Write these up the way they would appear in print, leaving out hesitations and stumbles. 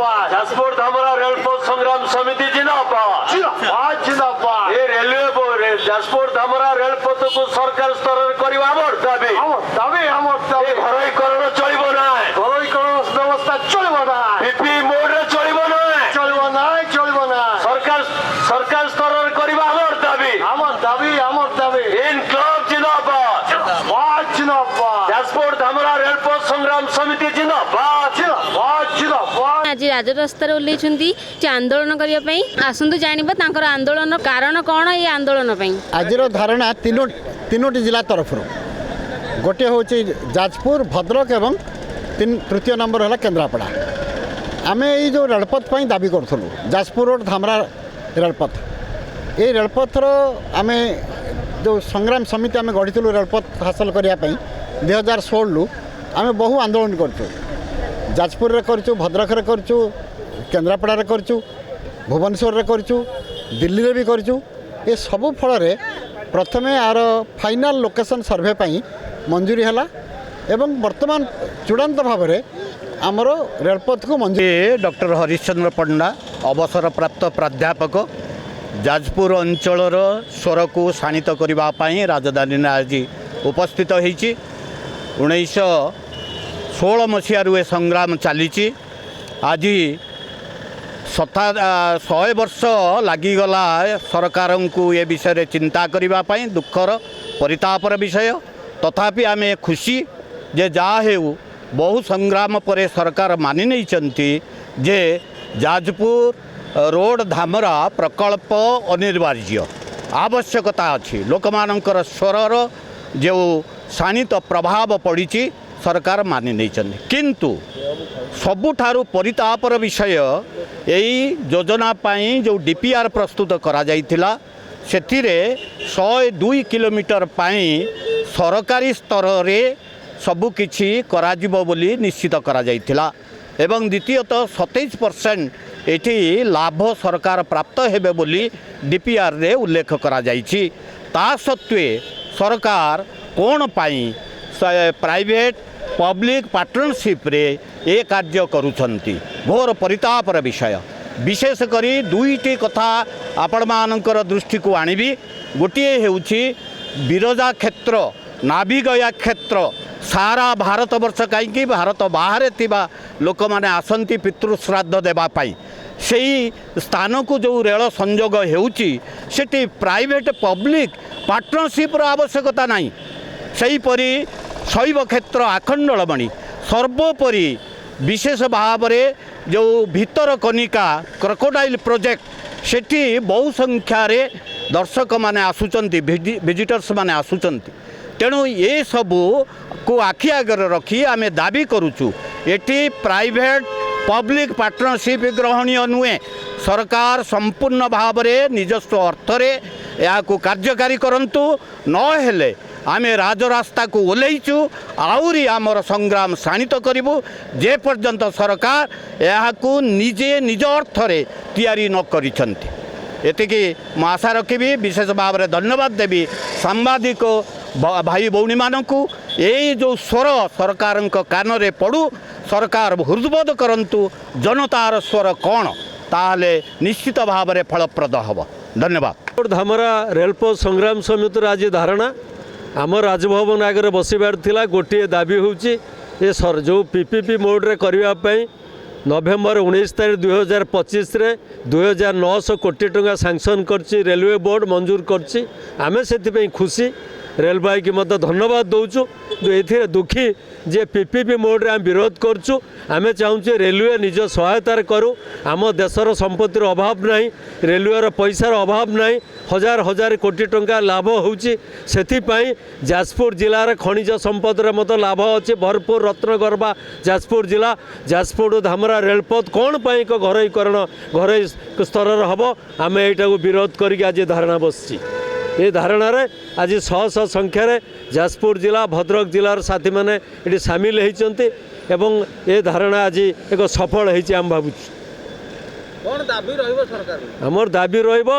जिंदाबाद जाजपुर धामरा रेलपथ संग्राम समिति जिंदाबाद जिंदाबाद जिंदाबाद ये रेलवे जाजपुर धामरा रेलपथ को सरकार स्तर करवा आमर दाबी हमर दाबी घरोईकरण चलिब ना घरोईकरण व्यवस्था चलिब ना बीपी मोड रे चलिब ना चलिब ना सरकार स्तर करवा आमर दाबी इनकलाब जिंदाबाद जिंदाबाद जाजपुर धामरा रेलपथ संग्राम समिति जिंदाबाद जिंदाबाद आज राजरास्तार ओह्लैଛନ୍ତି आंदोलन करने आसतु जानवा आंदोलन कारण कौन ये आंदोलन आज धारणा तीनोटी जिला तरफ गोटे हूँ जाजपुर भद्रक एवं तृतीय नंबर है केन्द्रापड़ा आम ये जो रेलपथ दाबी करूँ जाजपुर रोड धामरा रेलपथ ये रेलपथर आम जो संग्राम समिति आम गढ़ी रेलपथ हासिल करने 2016 आम बहु आंदोलन करूँ जाजपुर रे करचु भद्रक रे करचु केन्द्रापड़ा रे करचु भुवनेश्वर रे करचु दिल्ली रे भी करचु ये सबु फल रे प्रथमे आर फाइनल लोकेशन सर्वे पाई मंजूरी हैला एवं वर्तमान चूड़ांत भाव में आमर रेलपथ को मंजूरी। डॉक्टर हरिश्चंद्र पंडा अवसर प्राप्त प्राध्यापक जाजपुर अंचलर स्वर को शाणित करने राजधानी आज उपस्थित होईची 1916 मसीहारू ए संग्राम चली आज 100 वर्ष लगिगला सरकार को ये विषय चिंता करने दुखर परितापर विषय तथापि आम खुशी जे जाहेउ बहु संग्राम पर सरकार मानि नहीं जे जाजपुर रोड धामरा प्रकल्प अनिवार्य आवश्यकता अच्छी लोक मानकर स्वरर जो शाणित प्रभाव पड़ी सरकार मानि नहीं किंतु सबुठारु परितापर विषय यही योजना पाई जो डीपीआर प्रस्तुत करा जाइथिला सेथिरे 102 किलोमीटर पाई सरकारी स्तर रे सबु किछि कराजिबो बोली निश्चित करा जाइथिला एवं द्वितीयतः 27% एठी लाभ सरकार प्राप्त हेबे बोली डीपीआर रे उल्लेख करा जाइछि ता सत्वे सरकार कोन पाई प्राइवेट पब्लिक पार्टनरशिप रे ए कार्य करुछंती घोर परितापर विषय विशेष करी दुईटी कथा आपण मानकर दृष्टि को आनिबी गोटिए हेउछि बिरजा क्षेत्र नाभिगया क्षेत्र सारा भारत वर्ष कहीं भारत बाहर थिबा लोक माने आसंती पितृश्राद्ध देबा पाई सेही स्थान को जो रेल संयोग हेउछि सेठी प्राइवेट पब्लिक पार्टनरशिप रो आवश्यकता नहीं सेहीपरि शैव क्षेत्र आखंडलमणि सर्वोपरि विशेष भाव में जो भीतर कनिका क्रोकोडाइल प्रोजेक्ट सेठी बहु संख्यार दर्शक माने आसुचंती विजिटर्स माने आसुचंती तेणु ये सबू को आखि आगे रखी आम दाबी करुचु एटी प्राइवेट पब्लिक पार्टनरशिप ग्रहणीय नुहे सरकार संपूर्ण भाव में निजस्व अर्थरे या कार्यकारी करंतु नहेले आमे राजरास्ता को ओल्लैचु आउरी आमर संग्राम शाणित करूँ जे पर्यंत सरकार यह निजे निज अर्थरे तैयारी न करिसेंती एतिकी मु आशा रखी विशेष भाव में धन्यवाद देवी सांबादिक भाई भौणी मानू ये जो स्वर सरकार कान रे पड़ू सरकार हृदबोध करंतु जनतार स्वर कौन ताहले निश्चित भाव में फलप्रद हम धन्यवाद। धामरा रेलपथ संग्राम समिति आज धारणा आम राजभवन आगे बसबार थिला गोटे दाबी होची ये सर जो पीपीपी मोड रे करने नवेम्बर 19 तारीख 2025 रे 2900 कोटी टंका सैंक्शन करछि रेलवे बोर्ड मंजूर करछि आमे सेति खुशी रेलवे की मत धन्यवाद दौचु ये दुखी जे पीपीपी मोड रे आम विरोध करछु आमे चाहूँ रेलवे निज सहायतार करू आम देशर संपत्तिर अभाव नहीं रेलवे पैसार अभाव नहीं हजार हजार कोटी टंका लाभ होउछि सेथिपाई जाजपुर जिलार खनिज संपद रे मत लाभ अच्छे भरपूर रत्नगर्भा जाजपुर जिला जाजपुर धामरा रेलपथ कौन पाई घरोईकरण घर स्तर हम आम यहाँ विरोध करके आज धारणा बसची ये धारणा रे आज शह शह संख्यार जाजपुर जिला भद्रक जिलार साथी मैंने ये सामिल होती एवं ये धारणा आज एक सफल होती आम भावुँ। କ'ଣ ଦାବି ରହିବ ସରକାର? আমার দাবি রহব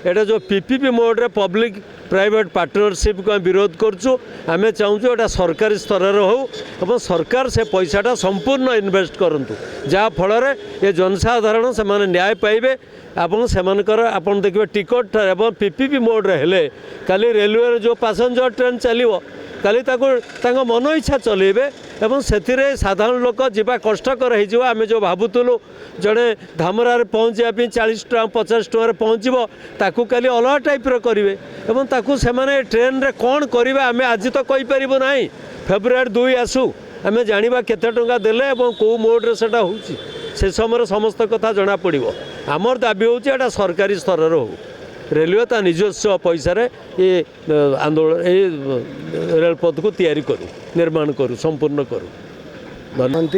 এটা যে পিপিপি মোডে পব্লিক প্রাইভেট পার্টনরশিপ को विरोध করছু আমি চাহুଛୁ এটা সরকারি স্তরের হোক এবং সরকার সে পয়সাটা সম্পূর্ণ ইনভেস্ট করন্তু যা ফଳରେ এ জনসাধারণ সেমানে ন্যায় পাইবে এবং সেমানকর আপন দেখবে টিকট এবং পিপিপি মোডে হেলে কালি রেলওয়ে যে প্যাসেঞ্জর ট্রেন চালিব কালি তাকে তাଙ୍କ মন ইচ্ছা চলাইবে এবং ସେଥିରେ ସାଧାରଣ ଲୋକ ଯିବା କଷ୍ଟକର ହେଇଯିବ ଆମେ ଯେଉଁ ଭାବୁଥିଲୁ ଜଣେ ଧାମରାରେ ପହଞ୍ଚିବା ପାଇଁ 40 ଟଙ୍କା 50 ଟଙ୍କାରେ ପହଞ୍ଚିବ ତାକୁ କାଲି ଅଲଗା ଟାଇପ୍ର କରିବେ ଏବଂ ତାକୁ ସେମାନେ ଟ୍ରେନରେ କ'ଣ କରିବେ ଆମେ ଆଜି ତ କହିପାରିବୁ ନାହିଁ ଫେବୃଆରୀ 2 ଆସୁ ଆମେ ଜାଣିବା କେତେ ଟଙ୍କା ଦେଲେ ଏବଂ କେଉଁ ମୋଡ଼ରେ ସେଟା ହେଉଛି ସେ ସମୟରେ ସମସ୍ତ କଥା ଜଣାପଡ଼ିବ ଆମର ଦାବି ହେଉଛି ଏଇଟା ସରକାରୀ ସ୍ତରରେ ହେଉ रेलवे ता निजस्व पैसा ये आंदोलन ये रेलपथ को तैयारी करूँ निर्माण करूँ संपूर्ण करूँ धन्यवाद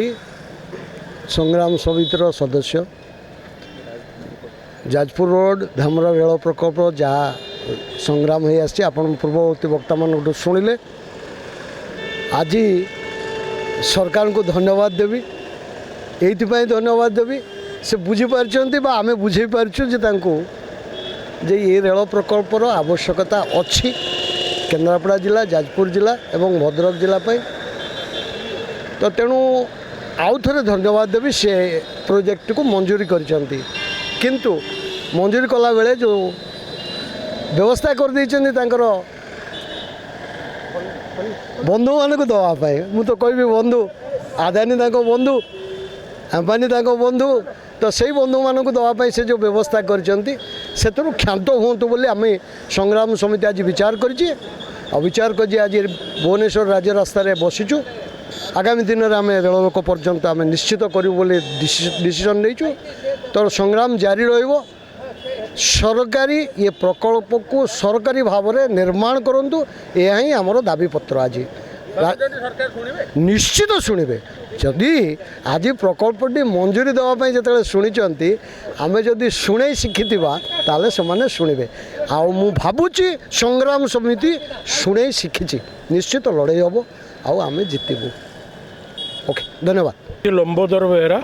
संग्राम समितिर सदस्य जाजपुर रोड धामरा रेल प्रकल्प जहाँ संग्राम हो आपण पूर्ववर्ती वक्ता मान शुणिले आज सरकार को धन्यवाद देवी ये धन्यवाद देवी से बुझीपार आम बुझे पार्चु जे ये रेल प्रकल्पर आवश्यकता अच्छी केन्द्रापड़ा जिला जाजपुर जिला एवं भद्रक जिला तो तेणु आउ थे धन्यवाद देवी से प्रोजेक्ट को मंजूरी करिसेंती किंतु मंजूरी कला बेले जो व्यवस्था कर देइछन्ती तांकर बंधु मान को दवापाई मु तो कहबी बंधु आदानी तांको बंधु अंबानी तांको बंधु तो सही बंधु मानक दवापाई से जो व्यवस्था करिसेंती सेतरु क्षांत हुंतु बोली आम संग्राम समिति आज विचार करिछि और विचार कर आज भुवनेश्वर राज्य रास्तार बसीचु आगामी दिन में आम रेल लोक पर्यंत आम निश्चित करूँ बोली डिसीजन नहींचु तो संग्राम जारी रहिबो सरकारी ये प्रकल्प को सरकारी भाव में निर्माण करंतु यह ही आमर दाबी पत्र आज निश्चित शुणवे जदि आज प्रकल्पटी मंजूरी देवाई जो शुणी आम जदि शुणे शिखि ताले से शुणे आउ भावुची संग्राम समिति शुणे शिखी निश्चित लड़ाई हम आम जितबू ओके धन्यवाद लंबोदर बेहरा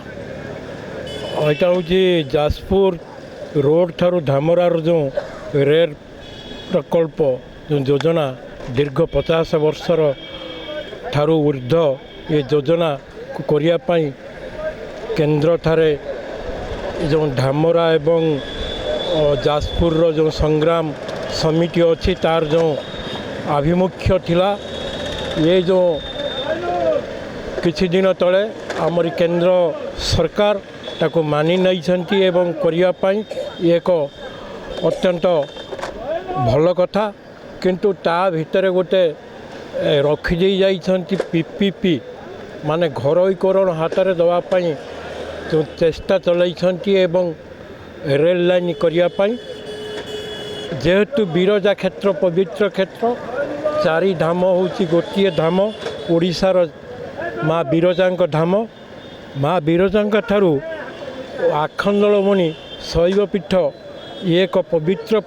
यहाँ हूँ जाजपुर रोड ठारू धामरार जो रेल प्रकल्प जो योजना दीर्घ 50 वर्षर ठारू ऊर्ध ये योजना करने केन्द्र ठारे जो धामरा एवं जाजपुर जो संग्राम समिति अच्छी तार जो आभिमुख्य थिला ये जो किछि दिन तले आमरी केंद्र सरकार ताको मानि नहीं छंती एवं करने एक अत्यंत भल कथा किंतु ता भितर गोटे रखी जाइछंती पीपीपी माने घरोईकरण हाथ में दवापाई जो चेष्टा चलती एवं रेल लाइन करने जेहेतु विरजा क्षेत्र पवित्र क्षेत्र 4 धाम हूँ गोटे धाम ओडिशार माँ विरजा धाम माँ विरजा ठारू आखंडलमणि शैवपीठ ये एक पवित्र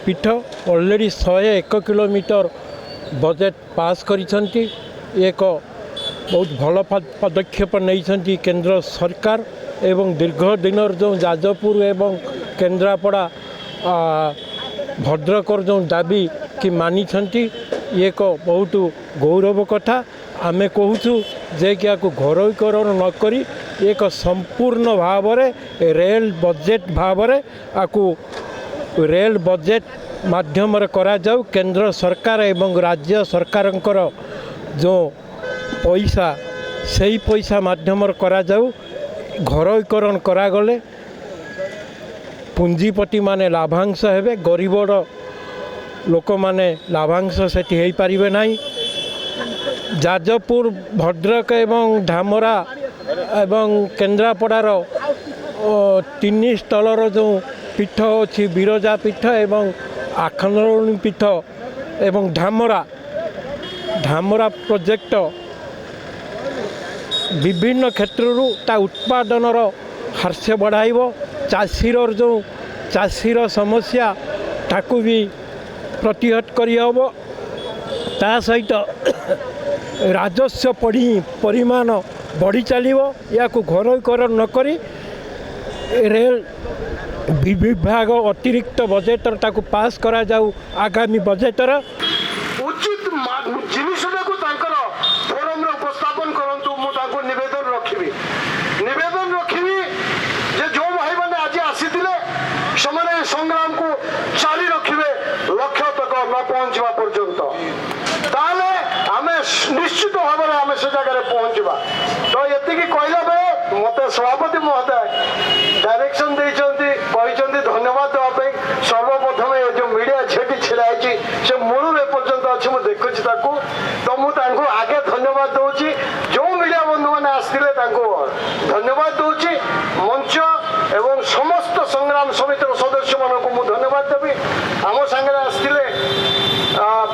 पीठ ऑलरेडी 101 किलोमीटर बजेट पास करिसेंती एक बहुत भल पदक्षेप नहीं केंद्र सरकार एवं दीर्घ दिन जो जाजपुर एवं केन्द्रापड़ा भद्रकर जो दाबी कि मानी एक बहुत गौरव कथा आमे कहूँ जे कि घरोईकरण नक एक संपूर्ण भाव रेल बजेट भाव रेल बजेट माध्यम करा जाऊ केंद्र सरकार एवं राज्य सरकारंकर जो पैसा से पैसा माध्यम करा जाऊ घरोईकरण करागले पुंजीपति माने लाभांश हेबे गरीब लोक माने लाभांश सेठी हेई पारिबे नाही जाजपुर भद्रक एवं धामरा एवं केन्द्रापड़ार 3 स्थलर जो पीठ अच्छी विरजा पीठ एवं आखंडलमणि पीठ एवं धामरा प्रोजेक्ट विभिन्न क्षेत्रु ता उत्पादनर हास्य बढ़ाइब चाषीर जो चाषीर समस्या ताकू भी प्रतिहत करहब ता सहित राजस्व परिमाण बढ़ी चलो या घरोईकरण नक रेल विभाग अतिरिक्त बजेटर ताकू पास करा जाऊ आगामी बजेटर उचित जिनिसटाକୁ ତାଙ୍କର ଫୋରମରେ ଉପସ୍ଥାପନ କରନ୍ତୁ। ମୁଁ ତାଙ୍କୁ ନିବେଦନ ରଖିବି ଯେ ଯେଉଁ ଭାଇମାନେ ଆଜି ଆସିଥିଲେ ସେମାନେ ସଂଗ୍ରାମକୁ ଚାଲି ରଖିବେ ଲକ୍ଷ୍ୟ ତକ ନ ପହଞ୍ଚିବା ପର୍ଯ୍ୟନ୍ତ। ତାହେଲେ ଆମେ ନିଶ୍ଚିତ ଭାବରେ ଆମେ ସେ ଜାଗାରେ ପହଞ୍ଚିବା। ତ ଏତିକି କହିଲା ବେଳେ ମୋତେ ସଭାପତି ମହୋଦୟ ଡାଇରେକ୍ସନ ଦେଇଛନ୍ତି, କହିଛନ୍ତି ଧନ୍ୟବାଦ ଦେବା ପାଇଁ। ସର୍ବପ୍ରଥମେ ଏ ଯେଉଁ ମିଡ଼ିଆ ଝିଅଟି ଛିଡ଼ା ହେଇଛି ସେ ମୂଳରୁ ଏପର୍ଯ୍ୟନ୍ତ ଅଛି, ମୁଁ ଦେଖୁଛି ତାକୁ। ତ ମୁଁ ତାଙ୍କୁ ଆଗେ ଧନ୍ୟବାଦ ଦେଉଛି। ଯେଉଁ ମିଡ଼ିଆ ବନ୍ଧୁମାନେ ଆସିଥିଲେ ତାଙ୍କୁ ଧନ୍ୟବାଦ ଦେଉଛି। ମଞ୍ଚ ଏବଂ ସମସ୍ତ ସଂଗ୍ରାମ ସମିତିର ସଦସ୍ୟମାନଙ୍କୁ ମୁଁ ଧନ୍ୟବାଦ ଦେବି। ଆମ ସାଙ୍ଗରେ ଆସିଥିଲେ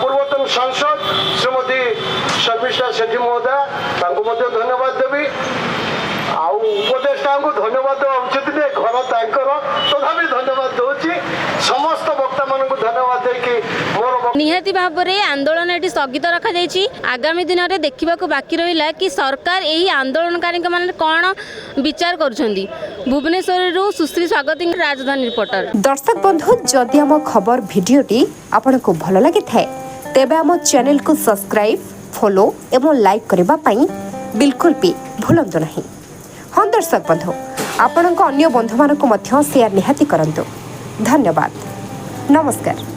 ପୂର୍ବତନ ସାଂସଦ ଶ୍ରୀମତୀ ଶର୍ମିଷ୍ଠା ସେଠୀ ମହୋଦୟା, ତାଙ୍କୁ ମଧ୍ୟ ଧନ୍ୟବାଦ ଦେବି। ଆଉ ଉପଦେଷ୍ଟାଙ୍କୁ ଧନ୍ୟବାଦ ଦେବା ଉଚିତ ନୁହେଁ, ଘର ତାଙ୍କର, ତଥାପି ଧନ୍ୟବାଦ ଦେଉଛି। ସମସ୍ତ ବକ୍ତାମାନଙ୍କୁ ଧନ୍ୟବାଦ ଦେଇକି ମୋର ନିହାତି ଭାବରେ ଆନ୍ଦୋଳନ ଏଠି ସ୍ଥଗିତ ରଖାଯାଇଛି। ଆଗାମୀ ଦିନରେ ଦେଖିବାକୁ ବାକି ରହିଲା କି ସରକାର ଏହି ଆନ୍ଦୋଳନକାରୀଙ୍କ ମାନେ କ'ଣ ବିଚାର କରୁଛନ୍ତି। ଭୁବନେଶ୍ୱରରୁ ସୁଶ୍ରୀ ସ୍ୱାଗତିଙ୍କ ରାଜଧାନୀ ରିପୋର୍ଟର। दर्शक बंधु जदि आम खबर भिडियोटी आपंक भल लगी थाए तेबे आम चैनल को सब्सक्राइब फॉलो एवं लाइक करने पाई बिल्कुल भी भूलंतु नहीं। हाँ दर्शक बंधु आपण अन्य बंधु मानक शेयर निहाती करंतु। धन्यवाद। नमस्कार।